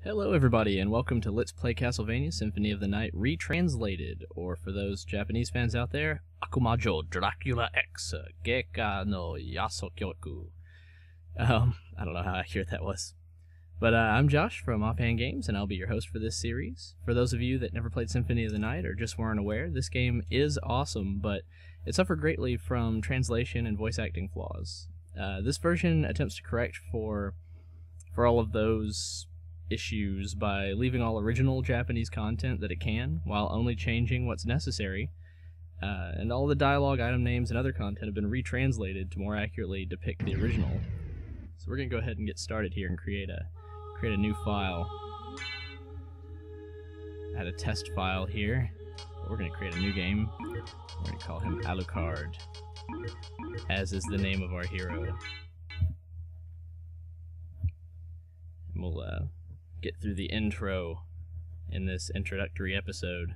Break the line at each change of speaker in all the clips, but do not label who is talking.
Hello everybody, and welcome to Let's Play Castlevania Symphony of the Night Retranslated, or for those Japanese fans out there, Akumajo Dracula X Geika no Yasokyoku. I don't know how accurate that was. But I'm Josh from OffhandGames, and I'll be your host for this series. For those of you that never played Symphony of the Night or just weren't aware, this game is awesome, but it suffered greatly from translation and voice acting flaws. This version attempts to correct for all of those issues by leaving all original Japanese content that it can, while only changing what's necessary, and all the dialogue, item names, and other content have been retranslated to more accurately depict the original. So we're going to go ahead and get started here and create a new file. Add a test file here. We're going to create a new game. We're going to call him Alucard, as is the name of our hero. And we'll get through the intro in this introductory episode.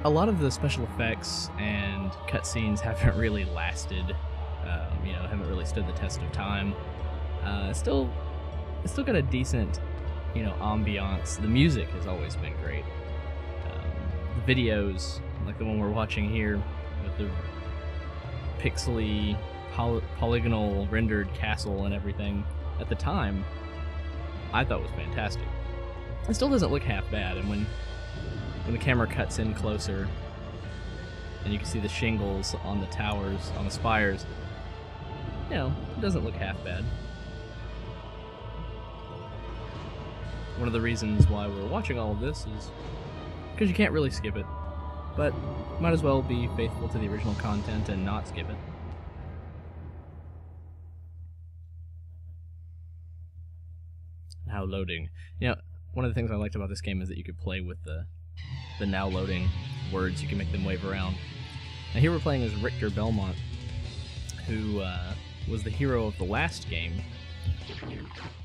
A lot of the special effects and cutscenes haven't really lasted, haven't really stood the test of time. It's still got a decent, ambiance. The music has always been great. The videos, like the one we're watching here, with the pixely, polygonal rendered castle and everything, at the time, I thought was fantastic. It still doesn't look half bad, and when the camera cuts in closer, and you can see the shingles on the towers, on the spires, it doesn't look half bad. One of the reasons why we're watching all of this is because you can't really skip it, but might as well be faithful to the original content and not skip it. Now loading. One of the things I liked about this game is that you could play with the now loading words. You can make them wave around. Now here we're playing as Richter Belmont, who was the hero of the last game.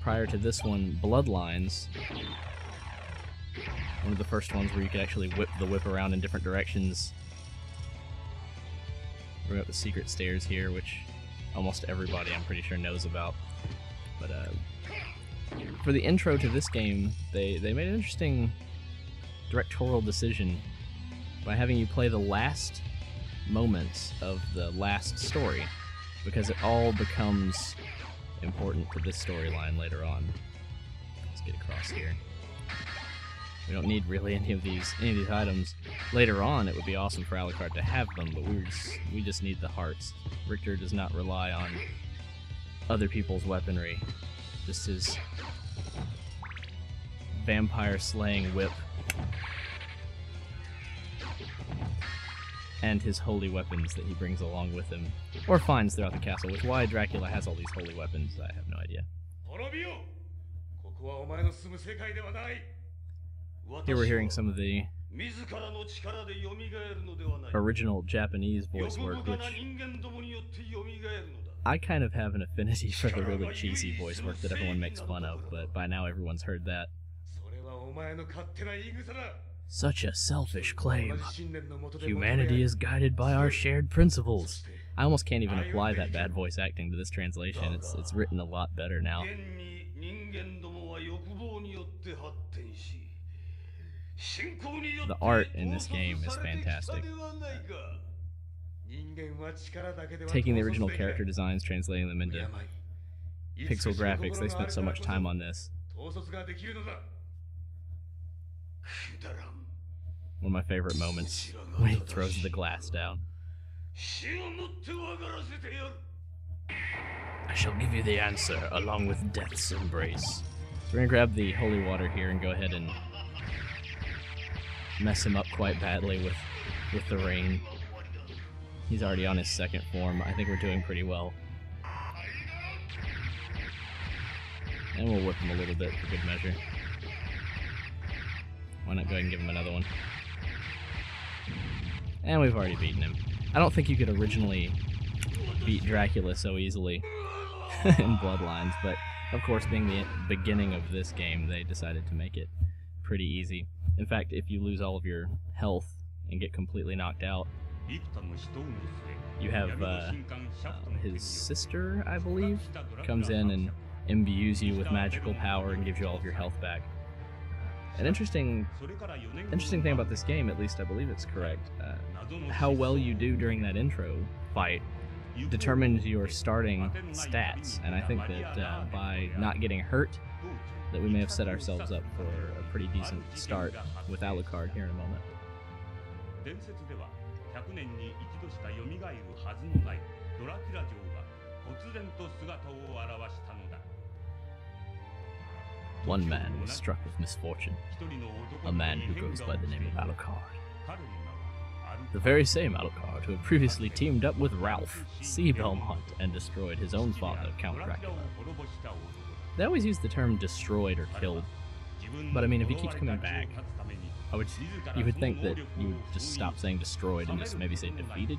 Prior to this one, Bloodlines, one of the first ones where you could actually whip the whip around in different directions. We're up the secret stairs here, which almost everybody, I'm pretty sure, knows about. But for the intro to this game, they made an interesting directorial decision by having you play the last moments of the last story, because it all becomes important to this storyline later on. Let's get across here. We don't need really any of these items. Later on, it would be awesome for Alucard to have them, but we just need the hearts. Richter does not rely on other people's weaponry, just his vampire slaying whip and his holy weapons that he brings along with him, or finds throughout the castle. Which why Dracula has all these holy weapons, I have no idea. Here we're hearing some of the original Japanese voice work, which I kind of have an affinity for the really cheesy voice work that everyone makes fun of, but by now everyone's heard that. Such a selfish claim. Humanity is guided by our shared principles. I almost can't even apply that bad voice acting to this translation. It's written a lot better now. The art in this game is fantastic. Taking the original character designs, translating them into pixel graphics, they spent so much time on this. One of my favorite moments, when he throws the glass down. I shall give you the answer, along with death's embrace. So we're going to grab the holy water here and go ahead and mess him up quite badly with the rain. He's already on his second form. I think we're doing pretty well. And we'll whip him a little bit for good measure. Why not go ahead and give him another one? And we've already beaten him. I don't think you could originally beat Dracula so easily in Bloodlines, but of course, being the beginning of this game, they decided to make it pretty easy. In fact, if you lose all of your health and get completely knocked out, You have his sister, I believe, comes in and imbues you with magical power and gives you all of your health back. An interesting thing about this game, at least I believe it's correct, how well you do during that intro fight determines your starting stats, and I think that by not getting hurt, that we may have set ourselves up for a pretty decent start with Alucard here in a moment. One man was struck with misfortune, a man who goes by the name of Alucard. The very same Alucard who had previously teamed up with Ralph, Sea Belmont, and destroyed his own father, Count Dracula. They always use the term destroyed or killed, but I mean, if he keeps coming back, you would think that you would just stop saying destroyed and just maybe say defeated.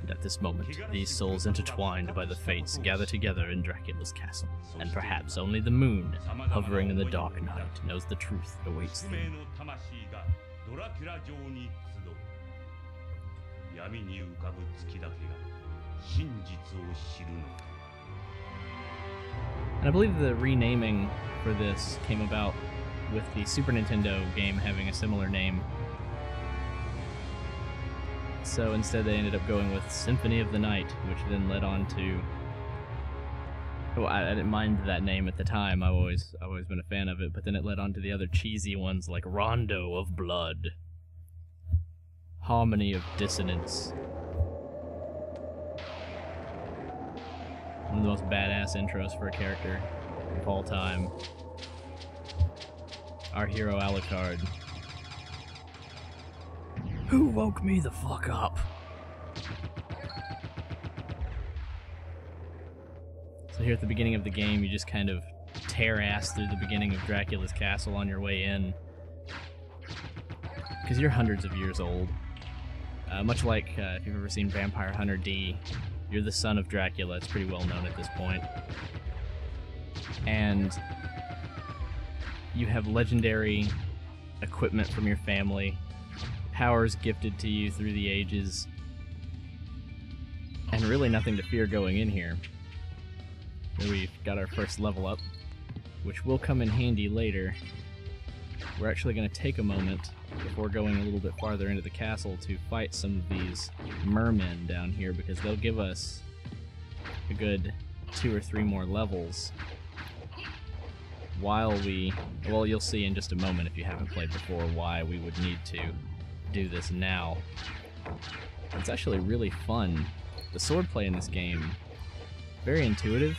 And at this moment, these souls intertwined by the fates gather together in Dracula's castle, and perhaps only the moon, hovering in the dark night, knows the truth that awaits them. And I believe the renaming for this came about with the Super Nintendo game having a similar name. So instead they ended up going with Symphony of the Night, which then led on to... Well, I didn't mind that name at the time, I've always been a fan of it, but then it led on to the other cheesy ones like Rondo of Blood, Harmony of Dissonance. One of the most badass intros for a character of all time. Our hero Alucard. Who woke me the fuck up? So here at the beginning of the game, you just kind of tear ass through the beginning of Dracula's castle on your way in. Because you're hundreds of years old. Much like if you've ever seen Vampire Hunter D, you're the son of Dracula. It's pretty well known at this point. And you have legendary equipment from your family, powers gifted to you through the ages, and really nothing to fear going in here. We've got our first level up, which will come in handy later. We're actually going to take a moment before going a little bit farther into the castle to fight some of these mermen down here, because they'll give us a good 2 or 3 more levels while we... Well, you'll see in just a moment, if you haven't played before, why we would need to do this now. It's actually really fun. The swordplay in this game, very intuitive.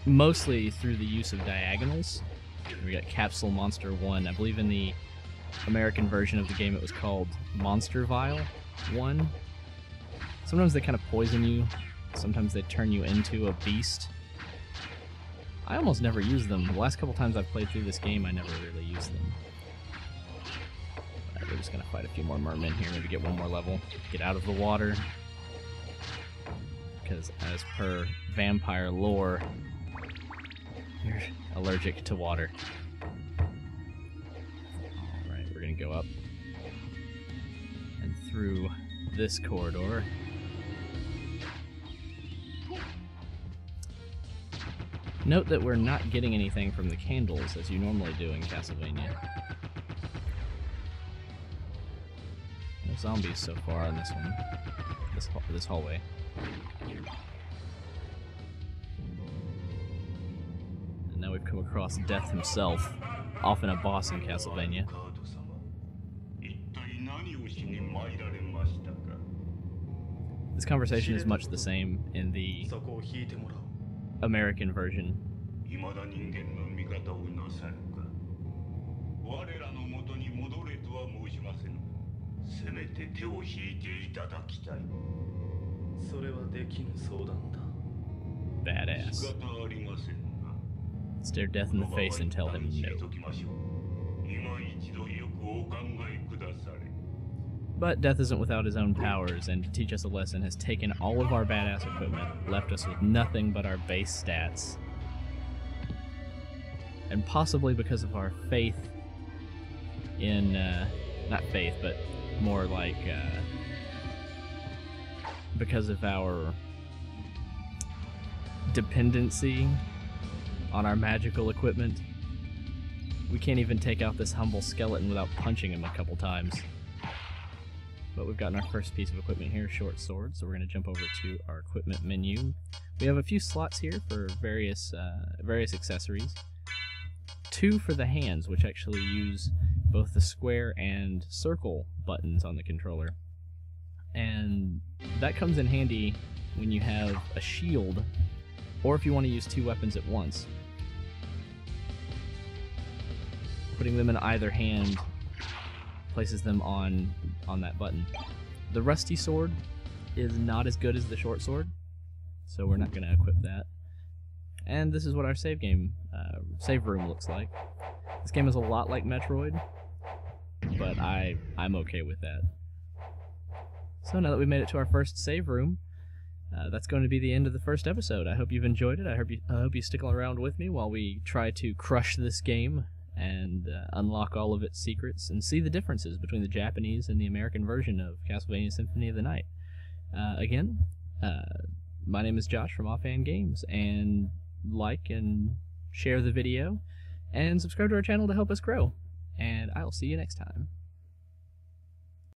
Mostly through the use of diagonals. We got Capsule Monster 1. I believe in the American version of the game it was called Monster Vial 1. Sometimes they kind of poison you. Sometimes they turn you into a beast. I almost never use them. The last couple times I've played through this game, I never really used them. Alright, we're just going to fight a few more mermen here. Maybe get one more level. Get out of the water. Because as per vampire lore, you're allergic to water. Alright, we're going to go up and through this corridor. Note that we're not getting anything from the candles as you normally do in Castlevania. No zombies so far on this one. This hallway. Now we've come across Death himself, often a boss in Castlevania. This conversation is much the same in the American version. Badass. Stare Death in the face and tell him no. But Death isn't without his own powers, and to teach us a lesson has taken all of our badass equipment, left us with nothing but our base stats. and possibly because of our faith in, not faith, but more like, because of our dependency on our magical equipment, we can't even take out this humble skeleton without punching him a couple times. But we've gotten our first piece of equipment here, short sword, so we're going to jump over to our equipment menu. We have a few slots here for various accessories. 2 for the hands, which actually use both the square and circle buttons on the controller. And that comes in handy when you have a shield, or if you want to use 2 weapons at once. Putting them in either hand places them on that button. The rusty sword is not as good as the short sword, so we're not going to equip that. And this is what our save room looks like. This game is a lot like Metroid, but I'm okay with that. So now that we've made it to our first save room, that's going to be the end of the first episode. I hope you've enjoyed it. I hope you stick around with me while we try to crush this game and unlock all of its secrets and see the differences between the Japanese and the American version of Castlevania Symphony of the Night. Again, my name is Josh from OffhandGames, and like and share the video and subscribe to our channel to help us grow. And I'll see you next time.